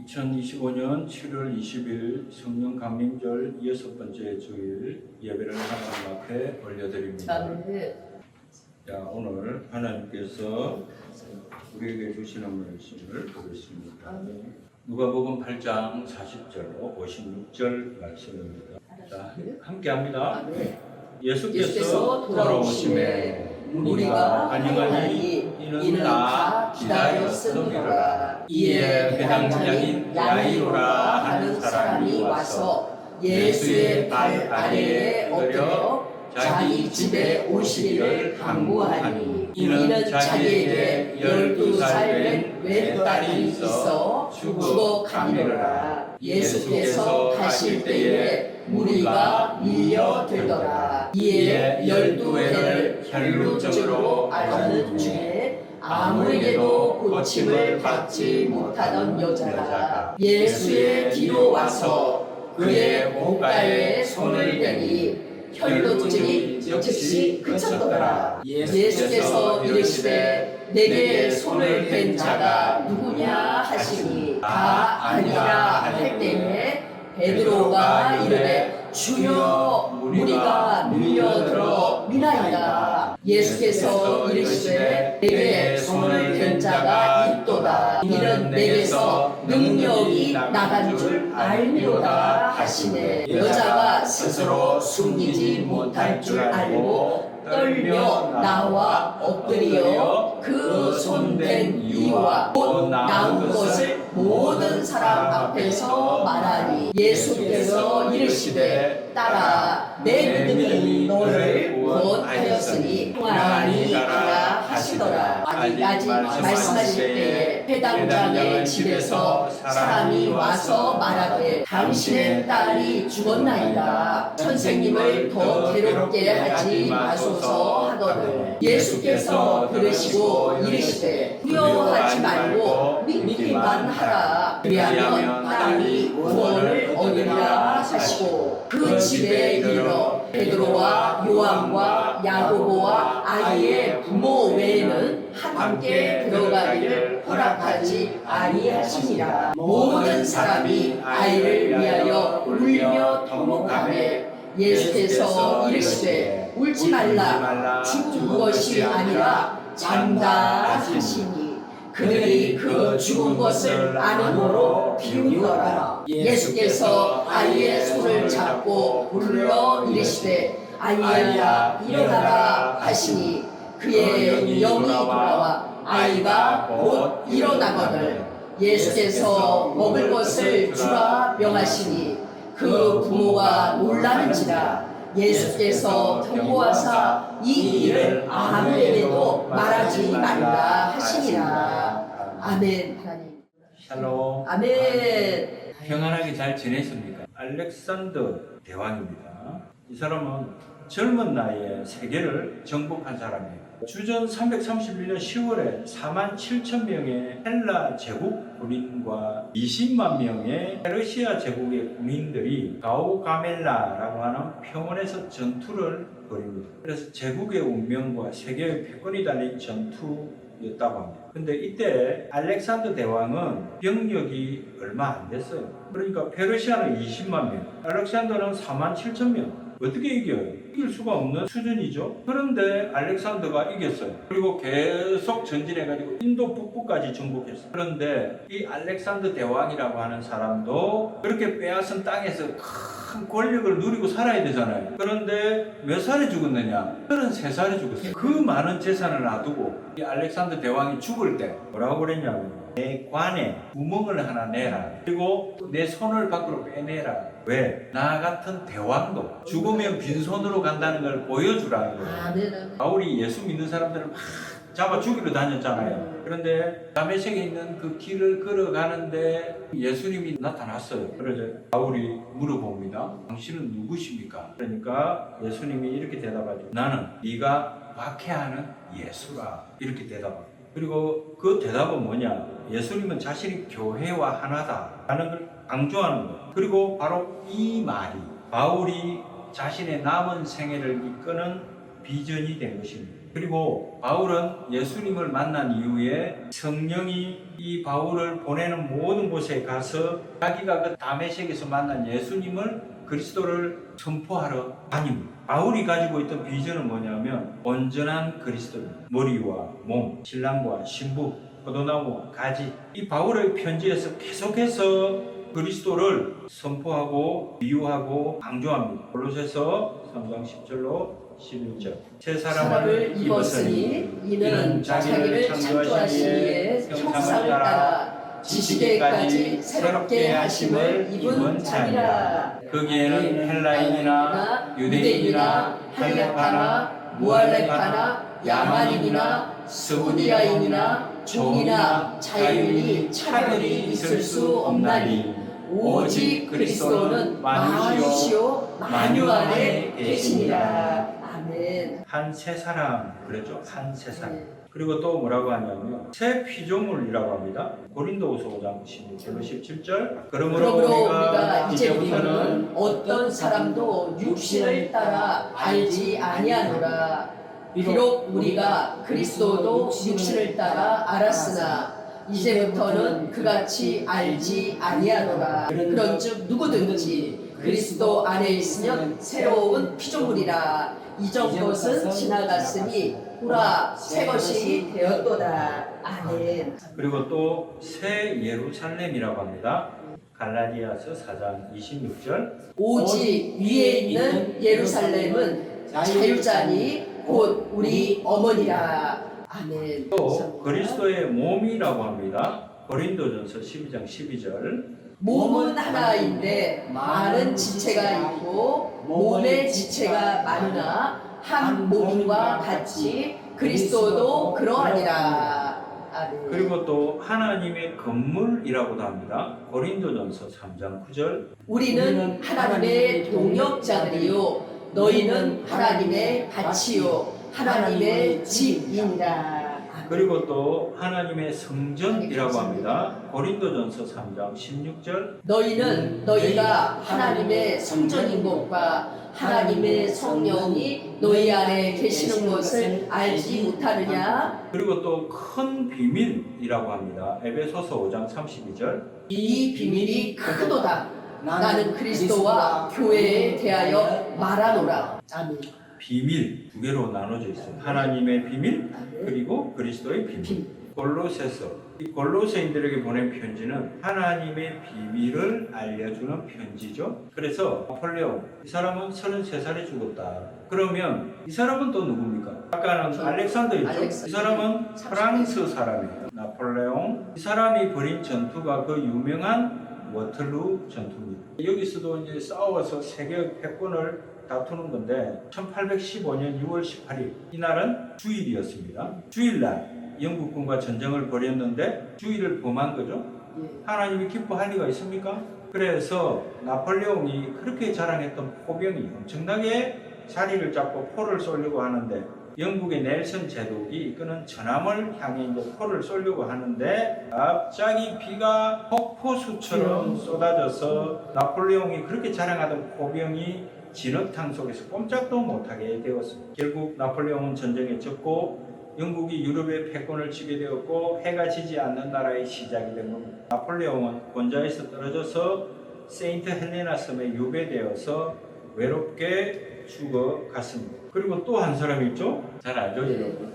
2025년 7월 20일 성령 강림절 6번째 주일 예배를 하나님 앞에 올려드립니다. 자, 오늘 하나님께서 우리에게 주시는 말씀을 보겠습니다. 누가복음 8장 40절로 56절 말씀입니다. 자, 함께 합니다. 예수께서 돌아오심에 우리가 환영하니 이는 다 기다렸음이로라. 이에 배당장인 야이로라 하는 사람이 와서 예수의 발 아래에 엎드려 자기 집에 오시기를 간구하니 이는 자기에게 12살 된 외딸이 있어 죽어가니라. 예수께서 가실 때에 무리가 밀려들더라. 이에 12해를 혈루증으로 앓는 중에 아무에게도 고침을 받지 못하던 여자가 예수의 뒤로 와서 그의 목가에 손을 대니 혈루증이 즉시 그쳤더라. 예수께서 이르시되 내게 손을 댄 자가 누구냐 하시니 다 아니라 할 때에 베드로가 이르되 주여 무리가 밀려들어 미나이다. 예수께서 이르시되 내게 손을 댄 자가 있도다. 이는 내게서 능력이 나간 줄 알미로다 하시네. 여자가 스스로 숨기지 못할 줄 알고 떨며 나와 엎드려 그 손 댄 이유와 곧 나온 것을 모든 사람 앞에서 말하니 예수께서 이르시되 딸아 내 믿음이 너를 구원하였으니 평안히 가라 하시더라. 아직 말씀하실 때에 회당장의 집에서 사람이 와서 말하되 당신의 딸이 죽었나이다. 선생님을 더 괴롭게 하지 마소서 하거늘 예수께서 들으시고 이르시되 두려워하지 말고 믿기만 하라. 그리하면 딸이 구원을 얻으리라 하시고 그 집에 이르러 베드로와 요한과 야고보와 아이의 부모 외에는 함께 들어가기를 허락하지 아니하시니라. 모든 사람이 아이를 위하여 울며 통곡하매 예수께서 이르시되 울지 말라. 죽은 것이 아니라 잔다 하시니 그들이 그 죽은 것을 아는으로 비웃더라. 예수께서 아이의 손을 잡고 불러 이르시되 아이야 일어나라 하시니 그의 영이 돌아와 아이가 곧 일어나거늘 예수께서 먹을 것을 주라 명하시니 그 부모가 놀라는지라. 예수께서 경고하사 이 일을 아무에게도 말하지 말라 하시니라. 아멘. 하나님. 샬롬. 아멘. 평안하게 잘 지냈습니까? 알렉산더 대왕입니다. 이 사람은 젊은 나이에 세계를 정복한 사람이에요. 주전 331년 10월에 47,000명의 헬라 제국 군인과 20만 명의 페르시아 제국의 군인들이 가오가멜라라고 하는 평원에서 전투를 벌입니다. 그래서 제국의 운명과 세계의 패권이 달린 전투였다고 합니다. 근데 이때 알렉산더 대왕은 병력이 얼마 안 됐어요. 그러니까 페르시아는 20만 명, 알렉산더는 47,000명. 어떻게 이겨요? 이길 수가 없는 수준이죠. 그런데 알렉산더가 이겼어요. 그리고 계속 전진해가지고 인도 북부까지 정복했어요. 그런데 이 알렉산더 대왕이라고 하는 사람도 그렇게 빼앗은 땅에서 큰 권력을 누리고 살아야 되잖아요. 그런데 몇 살에 죽었느냐? 33살에 죽었어요. 그 많은 재산을 놔두고 이 알렉산더 대왕이 죽을 때 뭐라고 그랬냐면 내 관에 구멍을 하나 내라. 그리고 내 손을 밖으로 빼내라. 왜? 나 같은 대왕도 죽으면 빈손으로 간다는 걸 보여주라. 바울이 예수 믿는 사람들을 막 잡아 죽이러 다녔잖아요. 그런데 다메섹에 있는 그 길을 걸어가는데 예수님이 나타났어요. 그래서 바울이 물어봅니다. 당신은 누구십니까? 그러니까 예수님이 이렇게 대답하죠. 나는 네가 박해하는 예수라. 이렇게 대답합니다. 그리고 그 대답은 뭐냐? 예수님은 자신이 교회와 하나다라는 걸 강조하는 거예요. 그리고 바로 이 말이 바울이 자신의 남은 생애를 이끄는 비전이 된 것입니다. 그리고 바울은 예수님을 만난 이후에 성령이 이 바울을 보내는 모든 곳에 가서 자기가 그 다메섹에서 만난 예수님을 그리스도를 선포하러 다닙니다. 바울이 가지고 있던 비전은 뭐냐면 온전한 그리스도입니다. 머리와 몸, 신랑과 신부, 포도나무와 가지. 이 바울의 편지에서 계속해서 그리스도를 선포하고 비유하고 강조합니다. 골로새서 3장 10절로 11절. 새 사람을 입었으니 이는 자기를 창조하신 이의 형상을 따라 지식에까지 새롭게 하심을 입은 자니라. 거기에는 헬라인이나 유대인이나 할레파나 무할레파나 야만인이나 스구디아인이나 종이나 자유인이 차별이 있을 수 없나니 오직 그리스도는 만유시오 만유 안에 계시니라. 아멘. 한 새 사람 그랬죠? 한 새 사람. 그리고 또 뭐라고 하냐면 새 피조물이라고 합니다. 고린도후서 5장 16절로 17절. 그러므로 우리가 이제부터는 어떤 사람도 육신을 따라 알지 아니하노라. 비록 우리가 그리스도도 육신을 따라 알았으나 이제부터는 그같이 알지 아니하노라. 그런즉 누구든지 그리스도 안에 있으면 새로운 피조물이라. 이전 것은 지나갔으니 보라 새 것이 되었도다. 아멘. 그리고 또 새 예루살렘이라고 합니다. 갈라디아서 4장 26절. 오직 위에 있는 예루살렘은 자유자니 곧 우리 어머니라. 아멘. 또 그리스도의 몸이라고 합니다. 고린도전서 12장 12절. 몸은 하나인데 많은 지체가 있고 몸의 지체가 많으나 한 몸과 같이 그리스도도 그러하니라. 아멘. 그리고 또 하나님의 건물이라고도 합니다. 고린도전서 3장 9절. 우리는 하나님의 동역자들이요 너희는 하나님의 밭이요 하나님의 집이니라. 그리고 또 하나님의 성전이라고 합니다. 고린도전서 3장 16절. 너희는 너희가 하나님의 성전인 것과 하나님의 성령이 너희 안에 계시는 것을 알지 못하느냐. 그리고 또 큰 비밀이라고 합니다. 에베소서 5장 32절. 이 비밀이 크도다. 나는 그리스도와 교회에 대하여 말하노라. 아멘. 비밀 두 개로 나눠져 있어요. 하나님의 비밀 그리고 그리스도의 비밀. 골로새서. 이 골로새인들에게 보낸 편지는 하나님의 비밀을 알려주는 편지죠. 그래서 나폴레옹 이 사람은 33살에 죽었다. 그러면 이 사람은 또 누굽니까? 아까는 알렉산더 있죠. 이 사람은 프랑스 사람이에요. 나폴레옹. 이 사람이 벌인 전투가 그 유명한 워털루 전투입니다. 여기서도 이제 싸워서 세계 패권을 다투는 건데 1815년 6월 18일 이날은 주일이었습니다. 주일날 영국군과 전쟁을 벌였는데 주일을 범한 거죠. 하나님이 기뻐할 리가 있습니까? 그래서 나폴레옹이 그렇게 자랑했던 포병이 엄청나게 자리를 잡고 포를 쏘려고 하는데 영국의 넬슨 제독이 이끄는 전함을 향해 이제 포를 쏘려고 하는데 갑자기 비가 폭포수처럼 쏟아져서 나폴레옹이 그렇게 자랑하던 포병이 진흙탕 속에서 꼼짝도 못하게 되었습니다. 결국 나폴레옹은 전쟁에 졌고 영국이 유럽의 패권을 치게 되었고 해가 지지 않는 나라의 시작이 된 겁니다. 나폴레옹은 권좌에서 떨어져서 세인트 헬레나 섬에 유배되어서 외롭게 죽어갔습니다. 그리고 또 한 사람이 있죠? 잘 알죠, 여러분?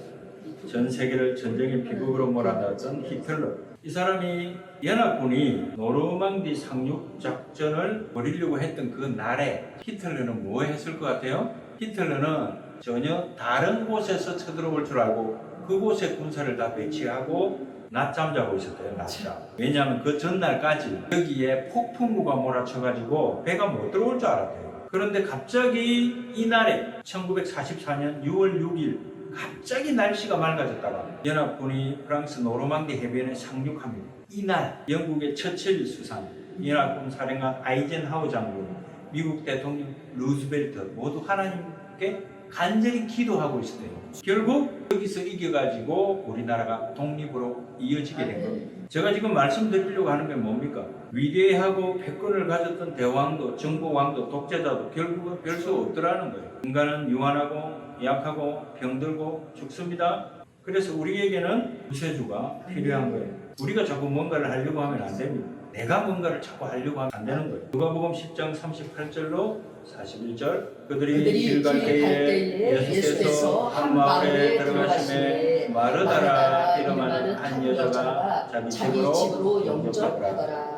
전 세계를 전쟁의 비극으로 몰아넣었던 히틀러. 이 사람이 연합군이 노르망디 상륙 작전을 벌이려고 했던 그 날에 히틀러는 뭐 했을 것 같아요? 히틀러는 전혀 다른 곳에서 쳐들어올 줄 알고 그곳에 군사를 다 배치하고 낮잠 자고 있었대요. 낮잠. 왜냐하면 그 전날까지 여기에 폭풍우가 몰아쳐가지고 배가 못 들어올 줄 알았대요. 그런데 갑자기 이날에 1944년 6월 6일 갑자기 날씨가 맑아졌다가 연합군이 프랑스 노르망디 해변에 상륙합니다. 이날 영국의 처칠 수상, 연합군 사령관 아이젠하워 장군, 미국 대통령 루즈벨트 모두 하나님께 간절히 기도하고 있었대요. 결국 여기서 이겨가지고 우리나라가 독립으로 이어지게 된 겁니다. 제가 지금 말씀드리려고 하는 게 뭡니까? 위대하고 패권을 가졌던 대왕도, 정보왕도, 독재자도 결국은 별 수 없더라는 거예요. 인간은 유한하고 약하고 병들고 죽습니다. 그래서 우리에게는 구세주가 필요한 거예요. 우리가 자꾸 뭔가를 하려고 하면 안 됩니다. 내가 뭔가를 자꾸 하려고 하면 안 되는 거예요. 누가복음 10장 38절로 41절 그들이 길 갈 때에 예수께서 한 마을에 들어가심에 마르다라 이름하는 한 여자가 자기 집으로 영접하더라.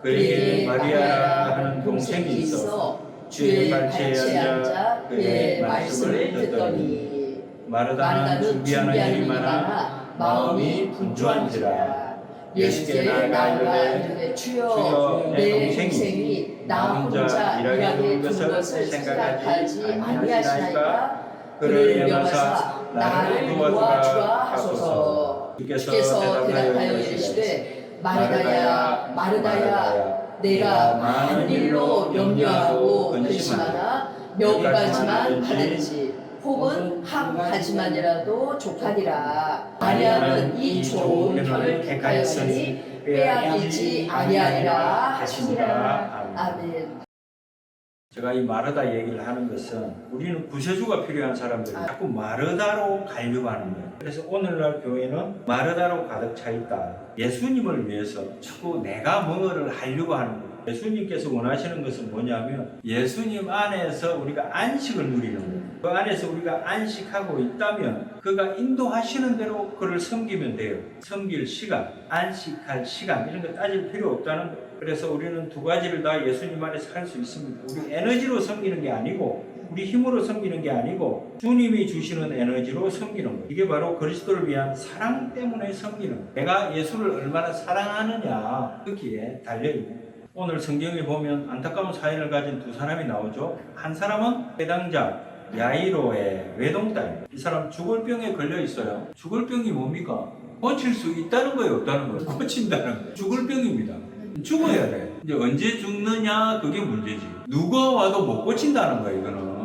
그에게 마리아라 하는 동생이 있어 주의 발치에 앉아 그의 말씀을 듣더니 마르다는 준비하는 일이 많아 마음이 분주한지라. 예수께 나아가 이르되 주여 내 동생이 나 혼자 일하게 둔 것을 생각하지 아니하시나이까. 그를 명하사 나를 도와주라 하소서. 주께서 대답하여 이르시되 마르다야 마르다야 내가 많은 일로 염려하고 근심하나 몇 가지만 받을지 혹은 한 가지만이라도 족하니라. 마리아는 이 좋은 편을 택하였으니 빼앗기지 아니하리라 하시니라. 아멘. 제가 이 마르다 얘기를 하는 것은 우리는 구세주가 필요한 사람들이 자꾸 마르다로 가려고 하는 거예요. 그래서 오늘날 교회는 마르다로 가득 차 있다. 예수님을 위해서 자꾸 내가 뭐를 하려고 하는 거예요. 예수님께서 원하시는 것은 뭐냐면 예수님 안에서 우리가 안식을 누리는 거예요. 그 안에서 우리가 안식하고 있다면 그가 인도하시는 대로 그를 섬기면 돼요. 섬길 시간, 안식할 시간 이런 거 따질 필요 없다는 거예요. 그래서 우리는 두 가지를 다 예수님 안에서 할 수 있습니다. 우리 에너지로 섬기는 게 아니고 우리 힘으로 섬기는 게 아니고 주님이 주시는 에너지로 섬기는 거예요. 이게 바로 그리스도를 위한 사랑 때문에 섬기는 거예요. 내가 예수를 얼마나 사랑하느냐 거기에 달려있는 거예요. 오늘 성경에 보면 안타까운 사연을 가진 두 사람이 나오죠. 한 사람은 해당자 야이로의 외동딸. 이 사람 죽을 병에 걸려 있어요. 죽을 병이 뭡니까? 고칠 수 있다는 거예요, 없다는 거예요? 고친다는 거예요. 죽을 병입니다. 죽어야 돼. 이제 언제 죽느냐 그게 문제지. 누가 와도 못 고친다는 거예요, 이거는.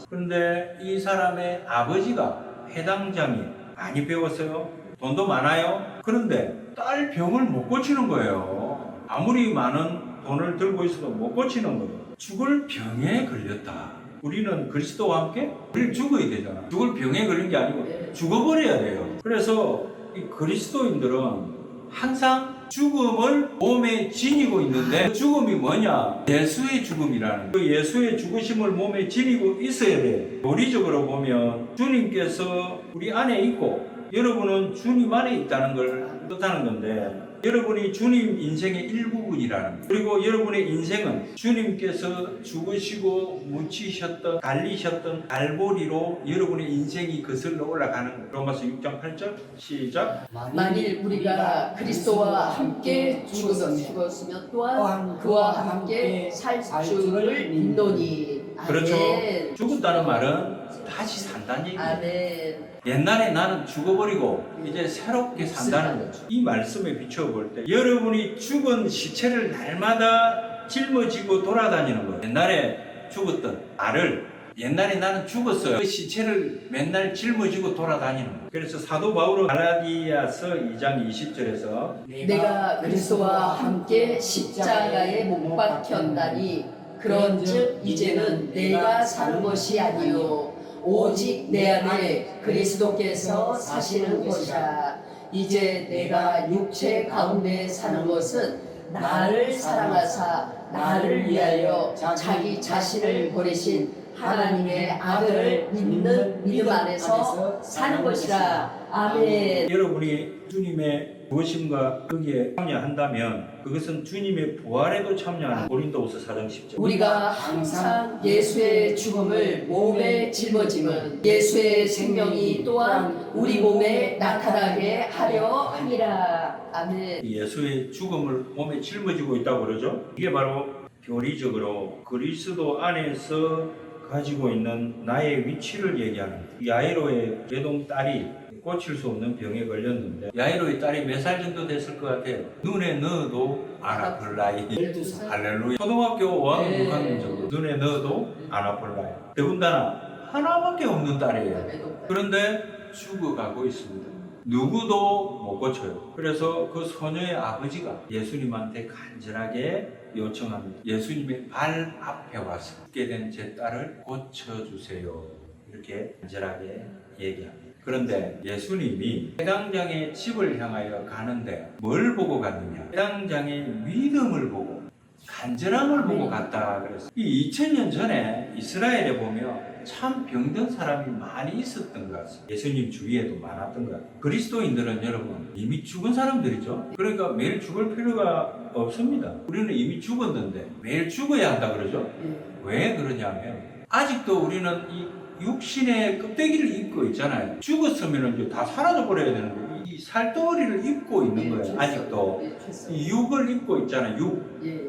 그런데 이 사람의 아버지가 해당장이 많이 배웠어요. 돈도 많아요. 그런데 딸 병을 못 고치는 거예요. 아무리 많은 돈을 들고 있어도 못 고치는 거예요. 죽을 병에 걸렸다. 우리는 그리스도와 함께 우리는 죽어야 되잖아. 죽을 병에 걸린 게 아니고 죽어버려야 돼요. 그래서 이 그리스도인들은 항상 죽음을 몸에 지니고 있는데 그 죽음이 뭐냐? 예수의 죽음이라는 그 예수의 죽으심을 몸에 지니고 있어야 돼. 논리적으로 보면 주님께서 우리 안에 있고 여러분은 주님 안에 있다는 걸 뜻하는 건데 여러분이 주님 인생의 일부분이라는 거예요. 그리고 여러분의 인생은 주님께서 죽으시고 묻히셨던 달리셨던 갈보리로 여러분의 인생이 거슬러 올라가는 거예요. 로마서 6장 8절 시작. 만일 우리가 그리스도와 함께 죽었으면 또한 그와 함께 살 줄을 믿노니. 그렇죠. 아멘. 죽었다는 말은 다시 산다는 얘기예요. 아멘. 옛날에 나는 죽어버리고 이제 새롭게 산다는 거죠. 이 말씀에 비춰볼 때 여러분이 죽은 시체를 날마다 짊어지고 돌아다니는 거예요. 옛날에 죽었던 나를 옛날에 나는 죽었어요. 그 시체를 맨날 짊어지고 돌아다니는 거예요. 그래서 사도 바울은 갈라디아서 2장 20절에서 내가 그리스도와 함께 십자가에 못 박혔나니 그런즉 이제는 내가 사는 것이 아니요 오직 내 안에 그리스도께서 사시는 것이라. 이제 내가 육체 가운데 사는 것은 나를 사랑하사 나를 위하여 자기 자신을 보내신 하나님의 아들을 믿는 믿음 안에서 사는 것이라. 아멘. 여러분이 주님의 무엇인가 거기에 참여한다면 그것은 주님의 부활에도 참여하는 고린도후서 4장 10절. 우리가 항상 예수의 죽음을 몸에 짊어짐은 예수의 생명이 또한 우리 몸에 나타나게 하려 함이라. 아멘. 예수의 죽음을 몸에 짊어지고 있다고 그러죠. 이게 바로 교리적으로 그리스도 안에서 가지고 있는 나의 위치를 얘기하는 거예요. 야이로의 외동딸이 고칠 수 없는 병에 걸렸는데 야이로의 딸이 몇 살 정도 됐을 것 같아요? 눈에 넣어도 안 아플 나이. 12살. 할렐루야. 초등학교 5학년 6학년 정도 눈에 넣어도 안 아플 나이. 더군다나 하나밖에 없는 딸이에요. 그런데 죽어가고 있습니다. 누구도 못 고쳐요. 그래서 그 소녀의 아버지가 예수님한테 간절하게 요청합니다. 예수님의 발 앞에 와서 죽게 된 제 딸을 고쳐주세요. 이렇게 간절하게 얘기합니다. 그런데 예수님이 회당장의 집을 향하여 가는데 뭘 보고 갔느냐? 회당장의 믿음을 보고 간절함을 보고 갔다 그랬어요. 이 2000년 전에 이스라엘에 보면 참 병든 사람이 많이 있었던 것 같습니다. 예수님 주위에도 많았던 것 같아요. 그리스도인들은 여러분 이미 죽은 사람들이죠. 그러니까 매일 죽을 필요가 없습니다. 우리는 이미 죽었는데 매일 죽어야 한다 그러죠. 왜 그러냐면 아직도 우리는 이 육신의 껍데기를 입고 있잖아요. 죽었으면 이제 다 사라져 버려야 되는데 이 살덩어리를 입고 있는 거예요. 아직도 이 육을 입고 있잖아요.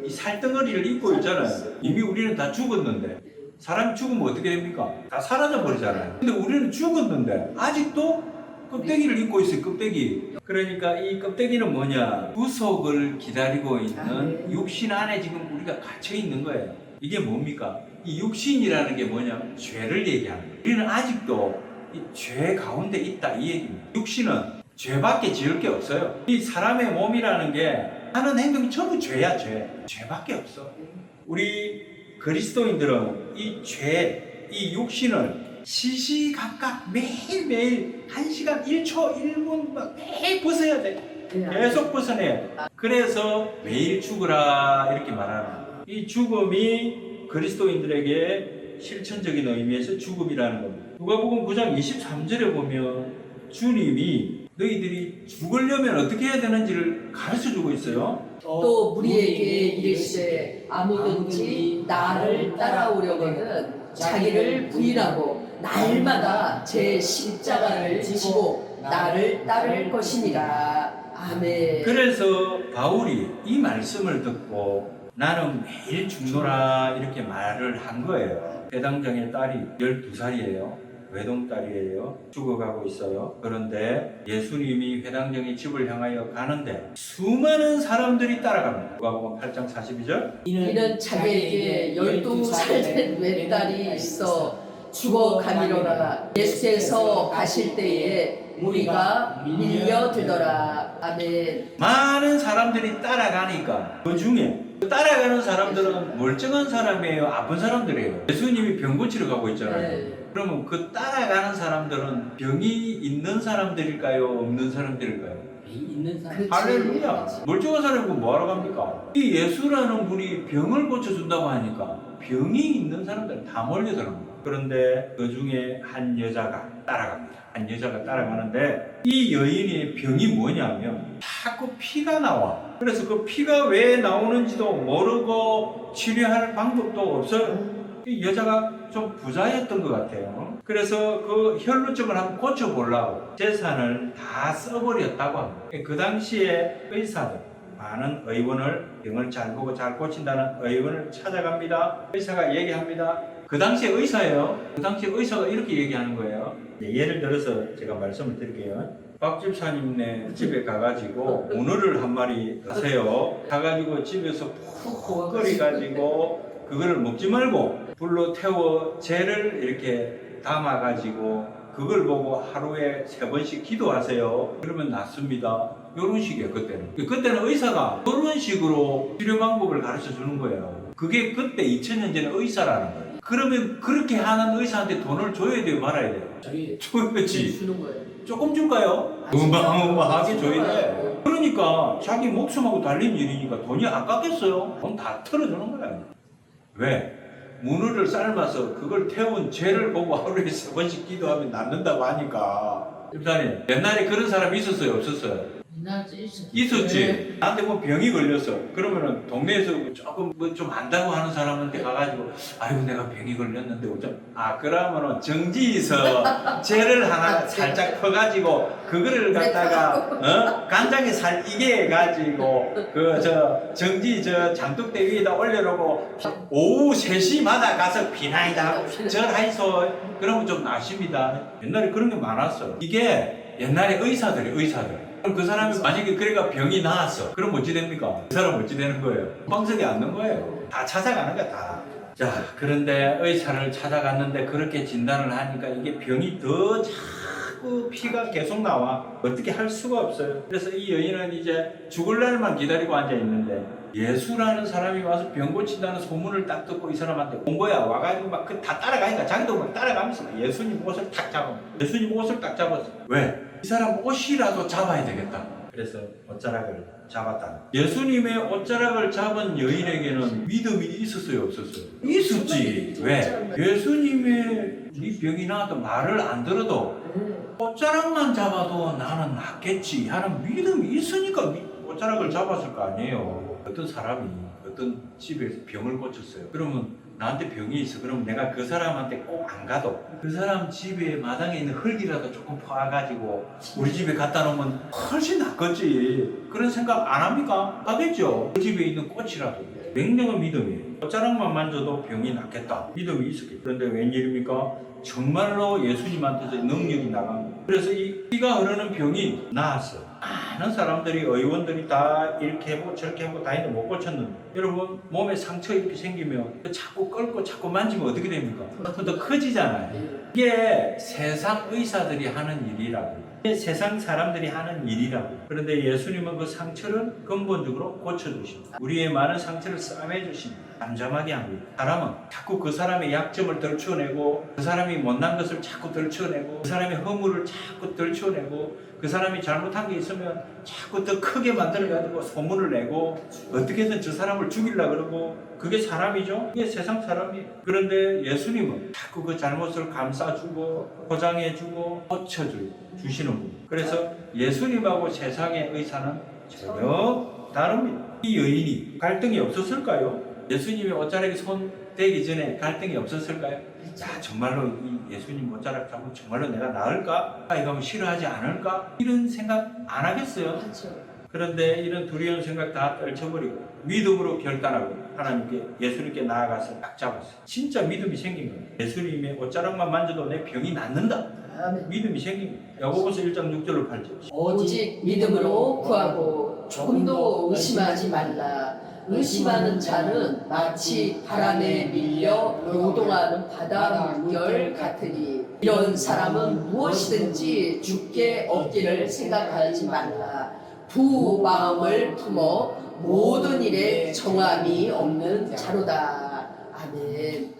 이 살덩어리를 입고 있잖아요. 이미 우리는 다 죽었는데 사람이 죽으면 어떻게 됩니까? 다 사라져 버리잖아요. 근데 우리는 죽었는데 아직도 껍데기를 입고 있어요. 껍데기. 그러니까 이 껍데기는 뭐냐? 구속을 기다리고 있는 육신 안에 지금 우리가 갇혀 있는 거예요. 이게 뭡니까? 이 육신이라는 게 뭐냐? 죄를 얘기하는 거예요. 우리는 아직도 이 죄 가운데 있다 이 얘기입니다. 육신은 죄밖에 지을 게 없어요. 이 사람의 몸이라는 게 하는 행동이 전부 죄야, 죄. 죄밖에 없어. 우리 그리스도인들은 이 죄, 이 육신을 시시각각 매일매일 1시간 1초 1분 막 매일 벗어야 돼. 계속 벗어내야 돼. 그래서 매일 죽으라 이렇게 말하는 거예요. 이 죽음이 그리스도인들에게 실천적인 의미에서 죽음이라는 겁니다. 누가복음 9장 23절에 보면 주님이 너희들이 죽으려면 어떻게 해야 되는지를 가르쳐주고 있어요. 또 무리에게 이르시되 아무든지 나를 따라오려거든 자기를 부인하고 날마다 제 십자가를 지고 나를 따를 것이니라. 아멘. 그래서 바울이 이 말씀을 듣고 나는 매일 죽노라 이렇게 말을 한 거예요. 회당장의 딸이 12살이에요. 외동딸이에요. 죽어가고 있어요. 그런데 예수님이 회당장의 집을 향하여 가는데 수많은 사람들이 따라갑니다. 누가복음 8장 42절. 이는 자기에게 12살 된 외딸이 있어 죽어가미로라. 예수께서 가실 때에 무리가 밀려들더라. 아멘. 많은 사람들이 따라가니까 그 중에 따라가는 사람들은 멀쩡한 사람이에요? 아픈 사람들이에요? 예수님이 병 고치러 가고 있잖아요. 그러면 그 따라가는 사람들은 병이 있는 사람들일까요? 없는 사람들일까요? 있는 사람. 할렐루야. 멀쩡한 사람이고 뭐하러 갑니까? 이 예수라는 분이 병을 고쳐준다고 하니까 병이 있는 사람들은 다 몰려들어갑니다. 그런데 그 중에 한 여자가 따라갑니다. 한 여자가 따라가는데 이 여인의 병이 뭐냐면 자꾸 피가 나와. 그래서 그 피가 왜 나오는지도 모르고 치료할 방법도 없어요. 이 여자가 좀 부자였던 것 같아요. 그래서 그 혈루증을 한번 고쳐보려고 재산을 다 써버렸다고 합니다. 그 당시에 의사들, 많은 의원을 병을 잘 보고 잘 고친다는 의원을 찾아갑니다. 의사가 얘기합니다. 그 당시에 의사예요. 그 당시에 의사가 이렇게 얘기하는 거예요. 예를 들어서 제가 말씀을 드릴게요. 박 집사님네 집에 가가지고 문어를 한 마리 드세요. 가가지고 집에서 푹 끓여가지고 그거를 먹지 말고 불로 태워 재를 이렇게 담아가지고 그걸 보고 하루에 3번씩 기도하세요. 그러면 낫습니다. 이런 식이에요. 그때는 의사가 이런 식으로 치료 방법을 가르쳐 주는 거예요. 그게 그때 2000년 전에 의사라는 거예요. 그러면 그렇게 하는 의사한테 돈을 줘야 돼요? 말아야 돼요? 줘야지. 주는 거예요. 조금 줄까요? 어마어마하게 줘야 돼. 그러니까 자기 목숨하고 달린 일이니까 돈이 아깝겠어요? 돈 다 털어주는 거야. 왜? 문어를 삶아서 그걸 태운 죄를 보고 하루에 3번씩 기도하면 낫는다고 하니까. 집사님, 옛날에 그런 사람이 있었어요? 없었어요? 있었지. 나한테 뭐 병이 걸렸어. 그러면은 동네에서 조금 뭐 좀 안다고 하는 사람한테 가가지고 아이고 내가 병이 걸렸는데 어쩜 그러면은 정지에서 젤을 하나 살짝 퍼가지고 그거를 갖다가 간장에 살 이게 해가지고 그 정지 장독대 위에다 올려놓고 오후 3시마다 가서 비나이다 하고 절하이소. 그러면 좀 나십니다. 옛날에 그런 게 많았어. 이게 옛날에 의사들 그럼 그 사람이 만약에 그래가 병이 나았어. 그럼 어찌 됩니까? 그 사람 어찌 되는 거예요? 방석이 앉는 거예요. 다 찾아가는 거야, 다. 자, 그런데 의사를 찾아갔는데 그렇게 진단을 하니까 이게 병이 더 자꾸 피가 계속 나와. 어떻게 할 수가 없어요. 그래서 이 여인은 이제 죽을 날만 기다리고 앉아 있는데 예수라는 사람이 와서 병 고친다는 소문을 딱 듣고 이 사람한테 온 거야. 와가지고 막 그 다 따라가니까 자기도 막 따라가면서 예수님 옷을 탁 잡아. 예수님 옷을 딱 잡았어. 왜? 이 사람 옷이라도 잡아야 되겠다. 그래서 옷자락을 잡았다. 예수님의 옷자락을 잡은 여인에게는 믿음이 있었어요, 없었어요? 있었지. 왜? 예수님의 이 병이 나도 말을 안 들어도 옷자락만 잡아도 나는 낫겠지 하는 믿음이 있으니까 옷자락을 잡았을 거 아니에요. 어떤 사람이 어떤 집에서 병을 고쳤어요. 그러면 나한테 병이 있어. 그럼 내가 그 사람한테 꼭 안 가도 그 사람 집에 마당에 있는 흙이라도 조금 퍼와가지고 우리 집에 갖다 놓으면 훨씬 낫겠지. 그런 생각 안 합니까? 하겠죠. 그 집에 있는 꽃이라도. 맹렬한 믿음이에요. 옷자락만 만져도 병이 낫겠다. 믿음이 있었겠죠. 그런데 웬일입니까? 정말로 예수님한테서 능력이 나간 거예요. 그래서 이 피가 흐르는 병이 나았어요. 많은 사람들이 의원들이 다 이렇게 하고 저렇게 하고 다 했는데 못 고쳤는데 여러분 몸에 상처 이렇게 생기면 자꾸 끓고 자꾸 만지면 어떻게 됩니까? 더 커지잖아요. 이게 세상 의사들이 하는 일이라고. 이게 세상 사람들이 하는 일이라고. 그런데 예수님은 그 상처를 근본적으로 고쳐주십니다. 우리의 많은 상처를 싸매주십니다. 잠잠하게 합니다. 사람은 자꾸 그 사람의 약점을 덜쳐내고 그 사람이 못난 것을 자꾸 덜쳐내고 그 사람의 허물을 자꾸 덜쳐내고 그 사람이 잘못한 게 있으면 자꾸 더 크게 만들어가지고 소문을 내고 어떻게든 저 사람을 죽이려고 그러고 그게 사람이죠? 그게 세상 사람이에요. 그런데 예수님은 자꾸 그 잘못을 감싸주고 포장해주고 고쳐주시는 분. 그래서 예수님하고 세상의 의사는 전혀 다릅니다. 이 여인이 갈등이 없었을까요? 예수님이 옷자락에 손 대기 전에 갈등이 없었을까요? 야, 정말로 이 예수님 옷자락 잡으면 정말로 내가 나을까? 이거 하면 싫어하지 않을까? 이런 생각 안 하겠어요? 그런데 이런 두려운 생각 다 떨쳐버리고 믿음으로 결단하고 하나님께 예수님께 나아가서 딱 잡았어요. 진짜 믿음이 생긴 거예요. 예수님의 옷자락만 만져도 내 병이 낫는다. 믿음이 생긴 거예요. 야고보서 1장 6절로 8절. 오직 믿음으로 구하고 조금도 의심하지 말라. 의심하는 자는 마치 바람에 밀려 요동하는 바다 물결 같으니 이런 사람은 무엇이든지 죽게 얻기를 생각하지 말라. 두 마음을 품어 모든 일에 정함이 없는 자로다. 아멘.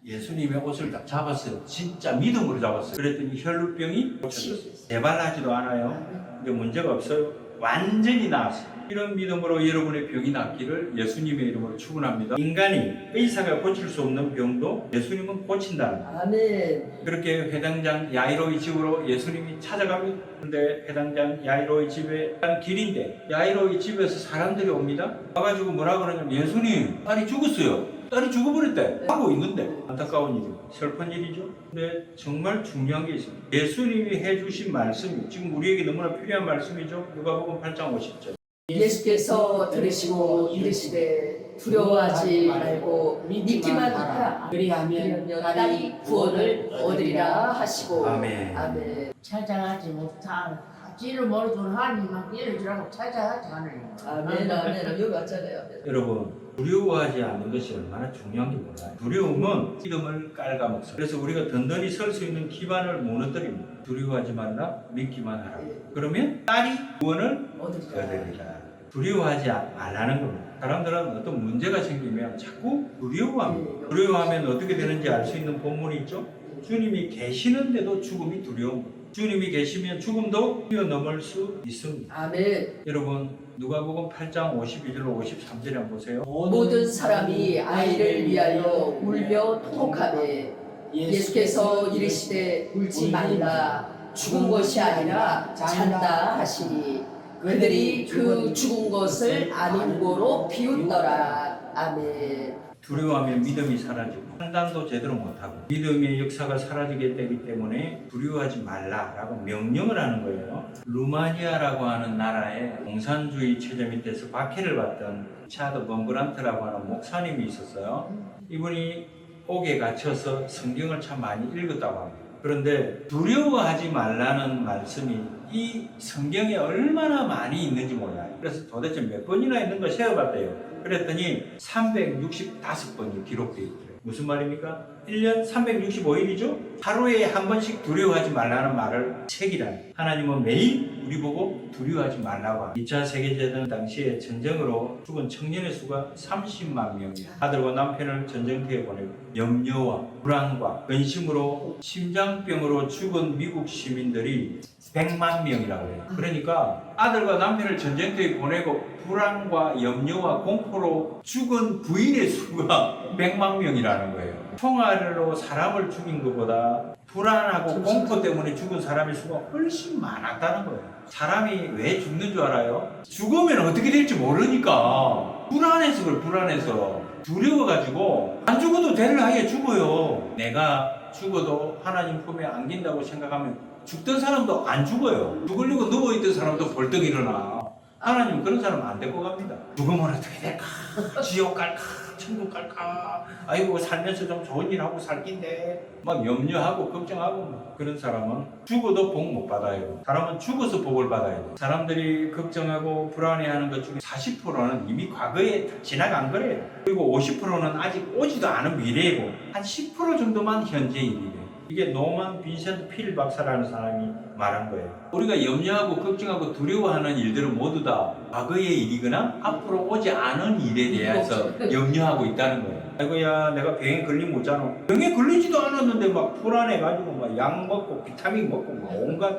예수님의 옷을 딱 잡았어요. 진짜 믿음으로 잡았어요. 그랬더니 혈루병이 고쳐졌어요. 재발하지도 않아요. 이제 문제가 없어요. 완전히 나았어요. 이런 믿음으로 여러분의 병이 낫기를 예수님의 이름으로 축원합니다. 인간이 의사가 고칠 수 없는 병도 예수님은 고친다는 거예요. 아멘. 그렇게 회당장 야이로의 집으로 예수님이 찾아갑니다. 근데 회당장 야이로의 집에 간 길인데 야이로의 집에서 사람들이 옵니다. 와가지고 뭐라 그러냐면 예수님 딸이 죽었어요. 딸이 죽어버렸대. 하고 있는데 안타까운 일이죠. 슬픈 일이죠. 근데 정말 중요한 게 있습니다. 예수님이 해주신 말씀이 지금 우리에게 너무나 필요한 말씀이죠. 누가복음 8장 50절. 예수께서 들으시고 이르시되 두려워하지 말고 믿기만 하라. 그리하면 딸이 구원을 얻으리라 하시고. 아멘. 아멘. 찾아가지 못한 지를 모르던 하나님 막 이래주라고 찾아가지 않아요. 아멘. 아멘. 여기 왔잖아요. 여러분 두려워하지 않는 것이 얼마나 중요한 게 몰라요. 두려움은 믿음을 깔아먹어요. 그래서 우리가 든든히 설 수 있는 기반을 무너뜨립니다. 두려워하지 말라 믿기만 하라. 그러면 딸이 구원을 얻으리라. 두려워하지 말라는 겁니다. 사람들은 어떤 문제가 생기면 자꾸 두려워합니다. 두려워하면 어떻게 되는지 알 수 있는 본문이 있죠. 주님이 계시는데도 죽음이 두려운 거예요. 주님이 계시면 죽음도 뛰어넘을 수 있습니다. 아멘. 여러분 누가복음 8장 52절로 53절에 한번 보세요. 모든 사람이 아이를 위하여 울며 통곡하되 예수께서 이르시되 울지 말라. 죽은 것이 아니라 잔다 하시니 그들이 그 죽은 것을 아는 고로 비웃더라. 아멘. 두려워하면 믿음이 사라지고 판단도 제대로 못하고 믿음의 역사가 사라지게 되기 때문에 두려워하지 말라라고 명령을 하는 거예요. 루마니아라고 하는 나라의 공산주의 체제 밑에서 박해를 받던 차드 범브란트라고 하는 목사님이 있었어요. 이분이 옥에 갇혀서 성경을 참 많이 읽었다고 합니다. 그런데 두려워하지 말라는 말씀이 이 성경에 얼마나 많이 있는지 몰라요. 그래서 도대체 몇 번이나 있는 걸 세어봤대요. 그랬더니 365번이 기록되어 있더래요. 무슨 말입니까? 1년 365일이죠? 하루에 한 번씩 두려워하지 말라는 말을 책이란. 하나님은 매일 우리 보고 두려워하지 말라고 합니다. 2차 세계대전 당시에 전쟁으로 죽은 청년의 수가 30만 명이에요. 아들과 남편을 전쟁터에 보내고 염려와 불안과 근심으로 심장병으로 죽은 미국 시민들이 100만 명이라고 해요. 그러니까 아들과 남편을 전쟁터에 보내고 불안과 염려와 공포로 죽은 부인의 수가 100만 명이라는 거예요. 총알로 사람을 죽인 것보다 불안하고 공포 때문에 죽은 사람의 수가 훨씬 많았다는 거예요. 사람이 왜 죽는 줄 알아요? 죽으면 어떻게 될지 모르니까 불안해서 그래. 불안해서 두려워가지고 안 죽어도 되를 하에 죽어요. 내가 죽어도 하나님 품에 안긴다고 생각하면 죽던 사람도 안 죽어요. 죽으려고 누워있던 사람도 벌떡 일어나. 하나님 그런 사람 안 데리고 갑니다. 죽으면 어떻게 될까? 지옥 갈까? 천국 갈까? 아이고 살면서 좀 좋은 일 하고 살긴데 막 염려하고 걱정하고 막 그런 사람은 죽어도 복 못 받아요. 사람은 죽어서 복을 받아야 돼. 사람들이 걱정하고 불안해하는 것 중에 40%는 이미 과거에 다 지나간 거래요. 그리고 50%는 아직 오지도 않은 미래이고 한 10% 정도만 현재 일이래요. 이게 노만 빈센트 필 박사라는 사람이 말한 거예요. 우리가 염려하고 걱정하고 두려워하는 일들은 모두 다 과거의 일이거나 앞으로 오지 않은 일에 대해서 염려하고 있다는 거예요. 아이고야 내가 병에 걸리면 못잖아. 병에 걸리지도 않았는데 막 불안해가지고 막 약 먹고 비타민 먹고 막 온갖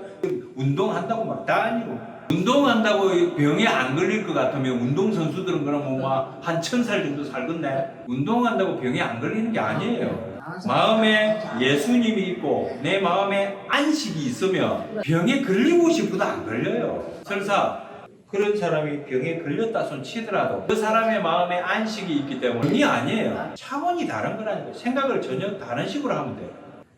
운동한다고 막 다니고. 운동한다고 병에 안 걸릴 것 같으면 운동선수들은 그럼 뭐 한 1000살 정도 살겠네. 운동한다고 병에 안 걸리는 게 아니에요. 마음에 예수님이 있고 내 마음에 안식이 있으면 병에 걸리고 싶어도 안 걸려요. 설사 그런 사람이 병에 걸렸다 손 치더라도 그 사람의 마음에 안식이 있기 때문에 병이 아니에요. 차원이 다른 거라니까. 생각을 전혀 다른 식으로 하면 돼요.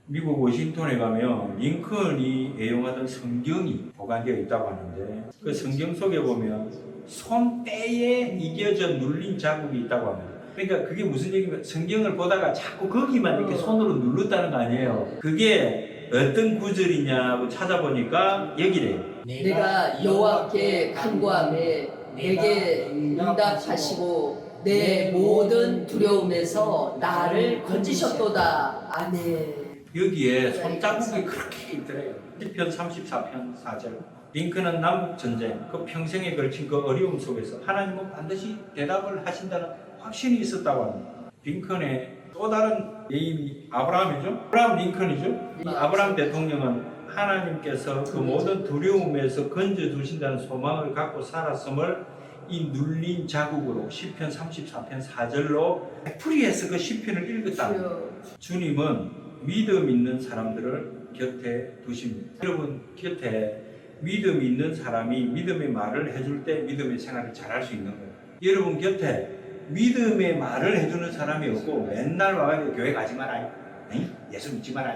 미국 워싱턴에 가면 링컨이 애용하던 성경이 보관되어 있다고 하는데 그 성경 속에 보면 손때에 이겨져 눌린 자국이 있다고 합니다. 그러니까 그게 무슨 얘기냐면 성경을 보다가 자꾸 거기만 이렇게 손으로 눌렀다는 거 아니에요. 그게 어떤 구절이냐고 찾아보니까 여기래요. 내가 여호와께 간구하매 내게 응답하시고 내 모든 두려움에서 나를 건지셨도다. 아멘. 여기에 손자국이 그렇게 있더래요. 1편 34편 4절. 링컨은 남북전쟁, 그 평생에 걸친 그 어려움 속에서 하나님은 반드시 대답을 하신다는 확신이 있었다고 합니다. 링컨의 또 다른 예임이 아브라함이죠. 아브라함 링컨이죠. 이 아브라함 대통령은 하나님께서 그 모든 두려움에서 건져주신다는 소망을 갖고 살았음을 이 눌린 자국으로 시편 34편 4절로 풀이해서 그 시편을 읽었다. 주님은 믿음 있는 사람들을 곁에 두십니다. 여러분 곁에 믿음 있는 사람이 믿음의 말을 해줄 때 믿음의 생활을 잘할 수 있는 거예요. 여러분 곁에 믿음의 말을 해주는 사람이 없고 맨날 와가지고 교회 가지 마라. 예수 믿지 마라.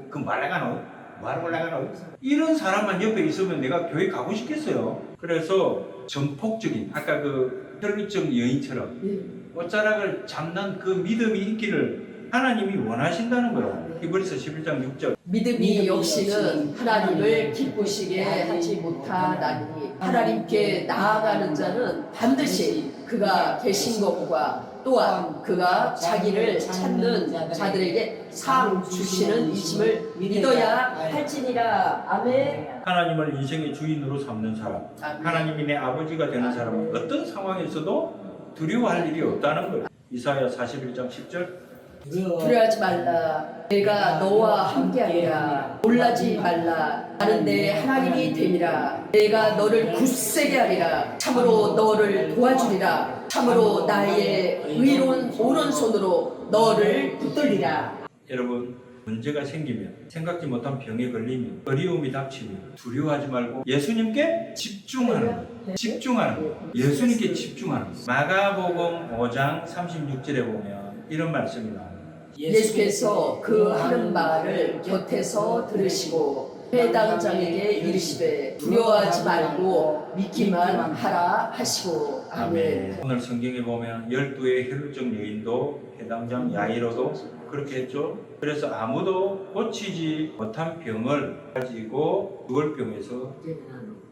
그럼 말라가노? 뭐하러 올라가노? 이런 사람만 옆에 있으면 내가 교회 가고 싶겠어요. 그래서 전폭적인 아까 그 혈루증 여인처럼 옷자락을 잡는 그 믿음이 있기를 하나님이 원하신다는 거예요. 히브리서 11장 6절. 믿음이 역시는 하나님을 기쁘시게 하지 못하나니 하나님께 나아가는 자는 반드시 그가 계신 것과 또한 그가 자기를 찾는 자들에게 상 주시는 이심을 믿어야 할지니라. 아멘. 하나님을 인생의 주인으로 삼는 사람, 하나님이 내 아버지가 되는 사람은 어떤 상황에서도 두려워할 일이 없다는 거예요. 이사야 41장 10절. 두려워하지 말라. 내가 너와 함께하리라. 놀라지 말라. 나는 내 하나님이 됨이라. 내가 너를 굳세게 하리라. 참으로 너를 도와주리라. 참으로 나의 의로운 오른손으로 너를 붙들리라. 여러분 문제가 생기면 생각지 못한 병에 걸리면 어려움이 닥치면 두려워하지 말고 예수님께 집중하는 거예요. 집중하는 거예요. 예수님께 집중하는 거예요. 마가복음 5장 36절에 보면 이런 말씀이 나와요. 예수께서 그 하는 말을 곁에서 들으시고 해당장에게 이르시되 두려워하지 말고 믿기만 하라 하시고. 아멘. 오늘 성경에 보면 12의 혈루증 여인도 해당장 야이로도 그렇게 했죠. 그래서 아무도 고치지 못한 병을 가지고 죽을 병에서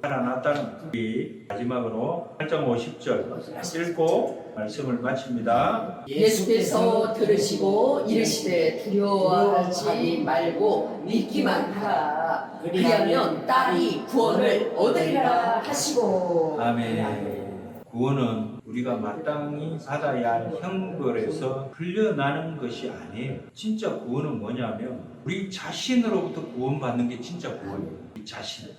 살아났다는 우리 마지막으로 8장 50절 읽고 말씀을 마칩니다. 예수께서 들으시고 이르시되 두려워하지 말고 믿기만 하라. 그리하면 딸이 구원을 얻으리라 하시고. 아멘. 구원은 우리가 마땅히 받아야 할 형벌에서 풀려나는 것이 아니에요. 진짜 구원은 뭐냐면 우리 자신으로부터 구원받는 게 진짜 구원이에요. 우리 자신.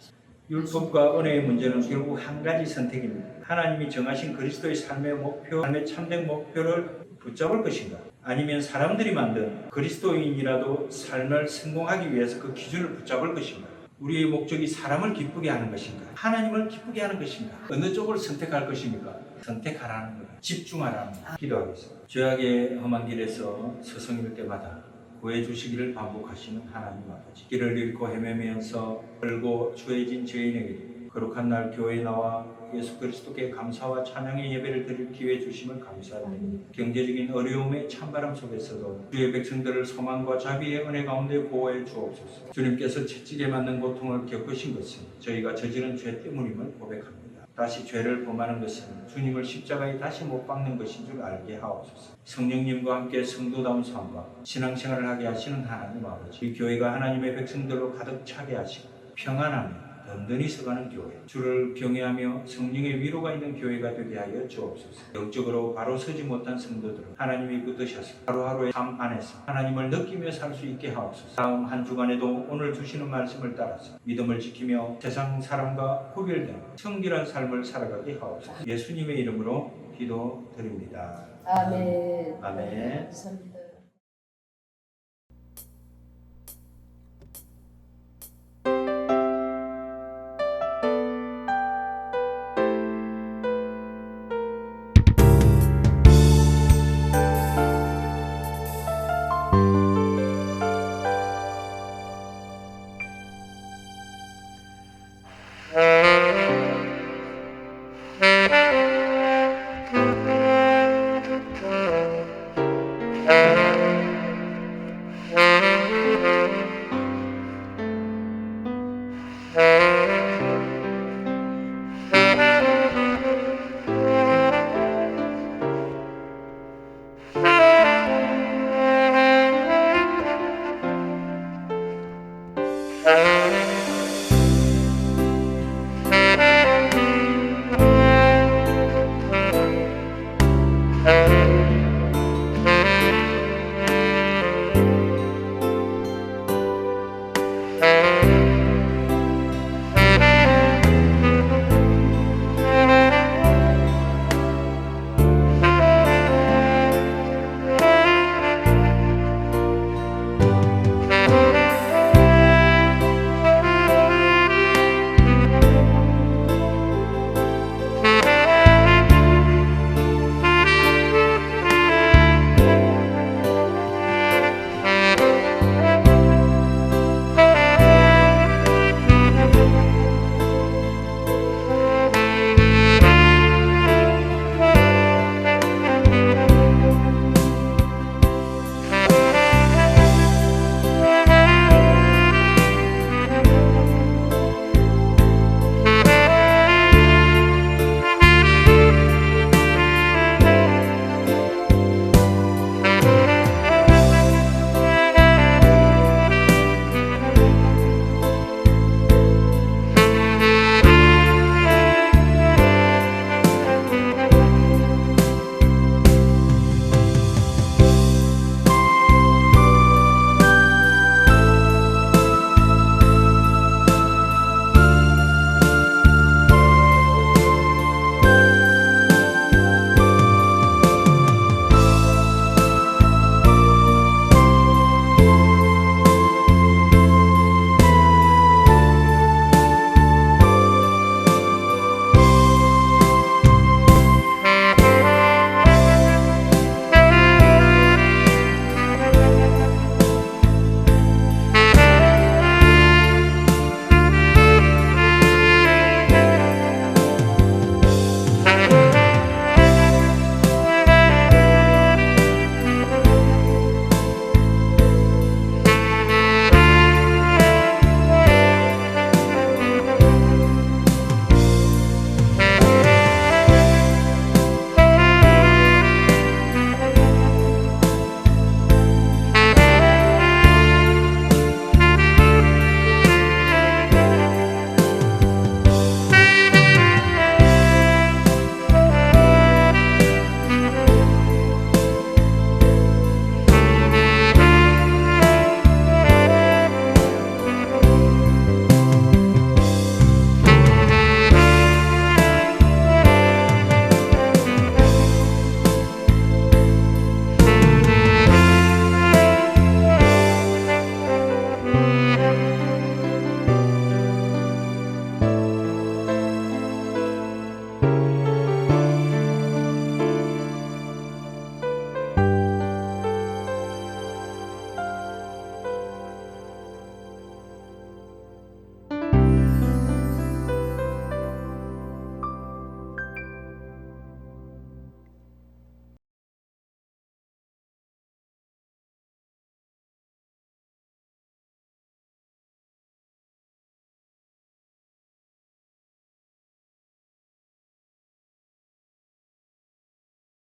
율법과 은혜의 문제는 결국 한 가지 선택입니다. 하나님이 정하신 그리스도의 삶의 목표, 삶의 참된 목표를 붙잡을 것인가? 아니면 사람들이 만든 그리스도인이라도 삶을 성공하기 위해서 그 기준을 붙잡을 것인가? 우리의 목적이 사람을 기쁘게 하는 것인가? 하나님을 기쁘게 하는 것인가? 어느 쪽을 선택할 것입니까? 선택하라는 거예요. 집중하라는 거예요. 기도하겠습니다. 죄악의 험한 길에서 서성일 때마다 구해주시기를 반복하시는 하나님 아버지, 길을 잃고 헤매면서 벌고 추해진 죄인에게 거룩한 날 교회에 나와 예수 그리스도께 감사와 찬양의 예배를 드릴 기회 주심을 감사드립니다. 경제적인 어려움의 찬바람 속에서도 주의 백성들을 소망과 자비의 은혜 가운데 보호해 주옵소서. 주님께서 채찍에 맞는 고통을 겪으신 것은 저희가 저지른 죄 때문임을 고백합니다. 다시 죄를 범하는 것은 주님을 십자가에 다시 못 박는 것인 줄 알게 하옵소서. 성령님과 함께 성도다운 삶과 신앙생활을 하게 하시는 하나님 아버지, 이 교회가 하나님의 백성들로 가득 차게 하시고 평안하며 든든히 서가는 교회, 주를 경외하며 성령의 위로가 있는 교회가 되게 하여 주옵소서. 영적으로 바로 서지 못한 성도들은 하나님이 붙드셔서 하루하루의 삶 안에서 하나님을 느끼며 살 수 있게 하옵소서. 다음 한 주간에도 오늘 주시는 말씀을 따라서 믿음을 지키며 세상 사람과 구별된 성결한 삶을 살아가게 하옵소서. 예수님의 이름으로 기도드립니다. 아멘. 아멘. 감사합니다.